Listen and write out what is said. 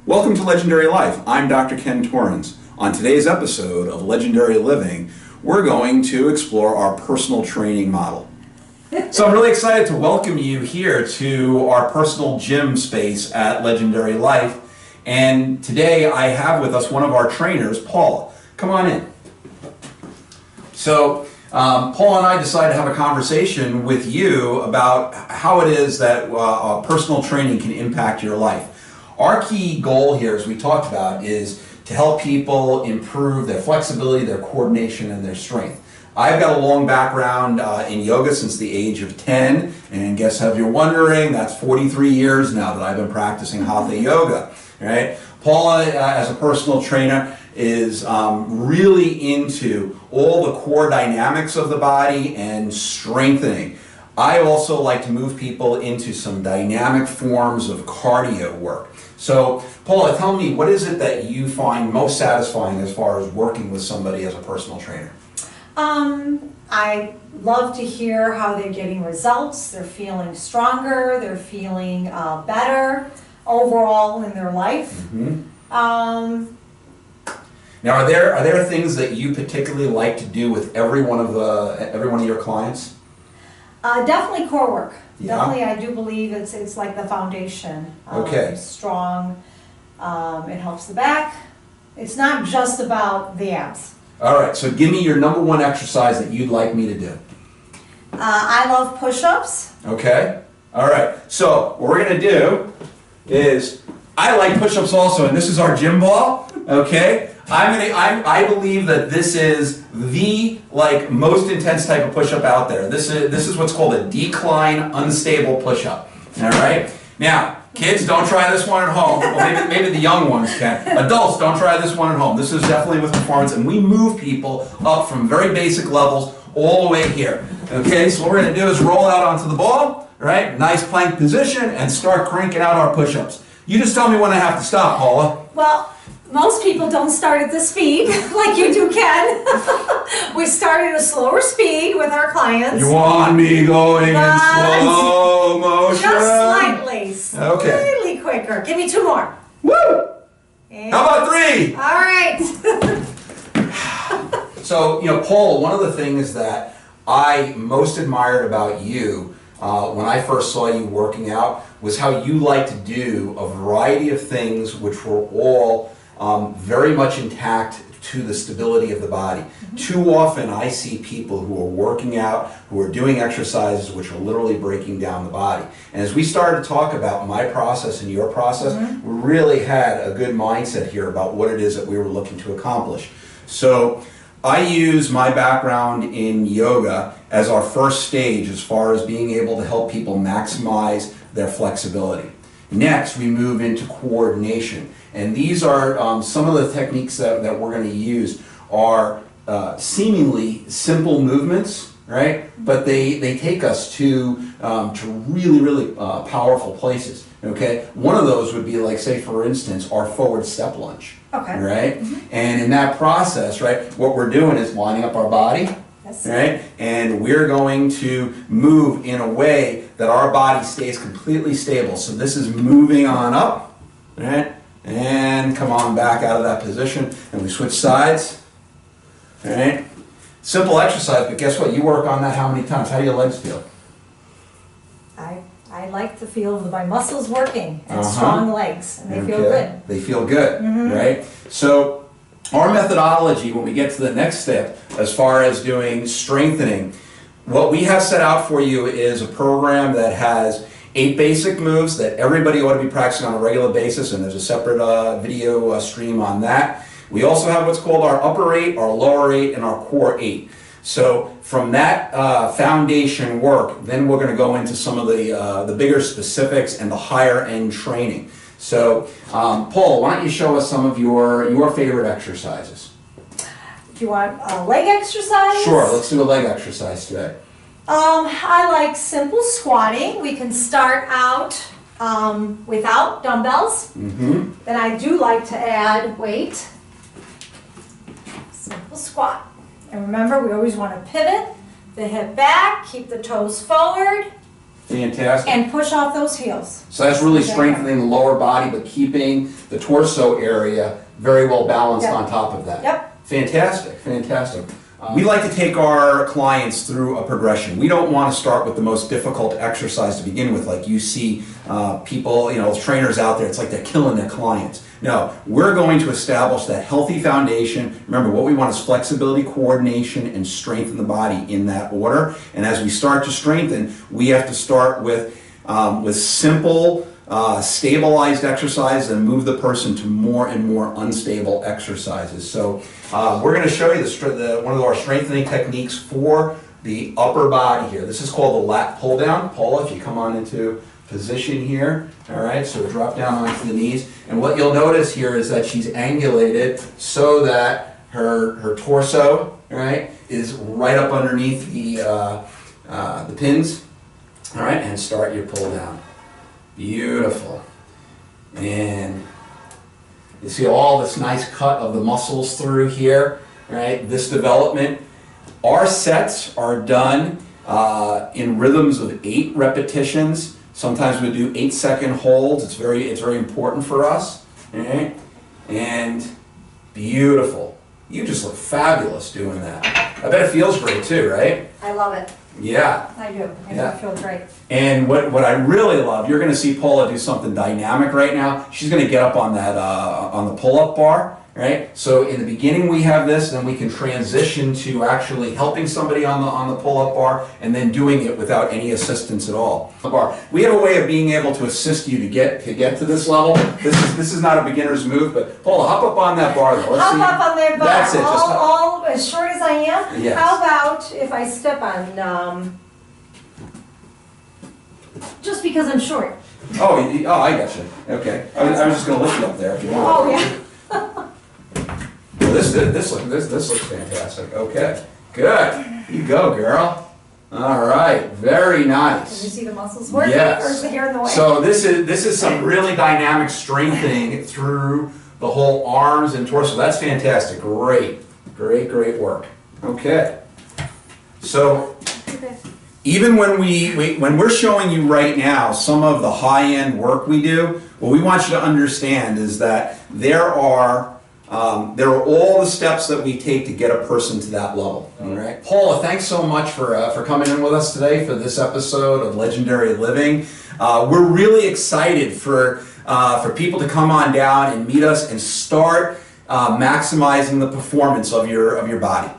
Welcome to Legendary Life. I'm Dr. Ken Torrens. On today's episode of Legendary Living, we're going to explore our personal training model. So I'm really excited to welcome you here to our personal gym space at Legendary Life. And today I have with us one of our trainers, Paul. Come on in. So Paul and I decided to have a conversation with you about how it is that personal training can impact your life. Our key goal here, as we talked about, is to help people improve their flexibility, their coordination, and their strength. I've got a long background in yoga since the age of 10, and guess if you're wondering, that's 43 years now that I've been practicing Hatha Yoga. Right? Paul, as a personal trainer, is really into all the core dynamics of the body and strengthening. I also like to move people into some dynamic forms of cardio work. So, Paula, tell me, what is it that you find most satisfying as far as working with somebody as a personal trainer? I love to hear how they're getting results. They're feeling stronger. They're feeling better overall in their life. Mm-hmm. Now, are there things that you particularly like to do with every one of your clients? Definitely core work. Yeah. Definitely, I do believe it's like the foundation. Okay. Strong. It helps the back. It's not just about the abs. All right. So, give me your number one exercise that you'd like me to do. I love push-ups. Okay. All right. So, what we're going to do is, I like push-ups also, and this is our gym ball. Okay. I believe that this is the most intense type of push-up out there. This is what's called a decline unstable push-up. All right. Now, kids, don't try this one at home. Well, maybe the young ones can. Adults, don't try this one at home. This is definitely with performance, and we move people up from very basic levels all the way here. Okay. So what we're going to do is roll out onto the ball. Right. Nice plank position, and start cranking out our push-ups. You just tell me when I have to stop, Paula. Well, most people don't start at the speed like you do, Ken. We start at a slower speed with our clients. You want me going in slow motion? Just slightly. Okay. Slightly quicker. Give me two more. Woo! And How about three? all right. So, Paul, one of the things that I most admired about you when I first saw you working out was how you like to do a variety of things which were all very much intact to the stability of the body. Mm-hmm. Too often I see people who are working out, who are doing exercises which are literally breaking down the body. And as we started to talk about my process and your process, mm-hmm. we really had a good mindset here about what it is that we were looking to accomplish. So I use my background in yoga as our first stage as far as being able to help people maximize their flexibility. Next, we move into coordination. And these are some of the techniques that we're going to use are seemingly simple movements, right? But they take us to really, really powerful places, okay? One of those would be like, say, for instance, our forward step lunge. Okay. Right? Mm-hmm. And in that process, right, what we're doing is lining up our body, yes. Right? And we're going to move in a way that our body stays completely stable. So this is moving on up, right? And come on back out of that position. And we switch sides, right? Simple exercise, but guess what? You work on that how many times? How do your legs feel? I like the feel of my muscles working and strong legs, and they feel good. They feel good, mm-hmm. Right? So our methodology, when we get to the next step, as far as doing strengthening, what we have set out for you is a program that has 8 basic moves that everybody ought to be practicing on a regular basis, and there's a separate video stream on that. We also have what's called our upper 8, our lower 8, and our core 8. So from that foundation work, then we're going to go into some of the bigger specifics and the higher end training. So Paul, why don't you show us some of your favorite exercises? Do you want a leg exercise? Sure, let's do a leg exercise today. I like simple squatting. We can start out without dumbbells. Mm-hmm. Then I do like to add weight. Simple squat. And remember, we always want to pivot the hip back, keep the toes forward. Fantastic. And push off those heels. So that's really Okay. strengthening the lower body, but keeping the torso area very well balanced Yep. on top of that. Yep. Fantastic, fantastic. We like to take our clients through a progression. We don't want to start with the most difficult exercise to begin with, like you see people, trainers out there, it's like they're killing their clients. No, we're going to establish that healthy foundation. Remember, what we want is flexibility, coordination, and strength in the body in that order. And as we start to strengthen, we have to start with simple, stabilized exercise and move the person to more and more unstable exercises. So we're going to show you one of our strengthening techniques for the upper body here. This is called the lat pull down. Paula, if you come on into position here, all right, so drop down onto the knees. And what you'll notice here is that she's angulated so that her torso, all right, is right up underneath the pins, all right, and start your pull down. Beautiful. And you see all this nice cut of the muscles through here, right? This development. Our sets are done in rhythms of 8 repetitions. Sometimes we do 8-second holds. It's very important for us. Right? And beautiful. You just look fabulous doing that. I bet it feels great too, right? I love it. Yeah. I do. Yeah. I feel great. And what I really love, you're going to see Paula do something dynamic right now. She's going to get up on that on the pull-up bar, right? So in the beginning we have this, then we can transition to actually helping somebody on the pull-up bar, and then doing it without any assistance at all. We have a way of being able to assist you to get to this level. This is not a beginner's move, but Paula, hop up on that bar though. Let's Hop see. up on that bar, That's it. Just all as short as I am. Yes. How about if I step on, just because I'm short? Oh, I got you. Okay. I was just going to lift you up there if you want. Oh, yeah. Well, this looks fantastic. Okay, good. You go, girl. All right, very Can you nice. see the muscles working, Yes. or is the hair in the way? So this is some really dynamic strengthening through the whole arms and torso. That's fantastic. Great work. Okay. So Okay. even when when we're showing you right now some of the high-end work we do, what we want you to understand is that there are all the steps that we take to get a person to that level. All right, Paula, thanks so much for coming in with us today for this episode of Legendary Living. We're really excited for people to come on down and meet us and start maximizing the performance of your body.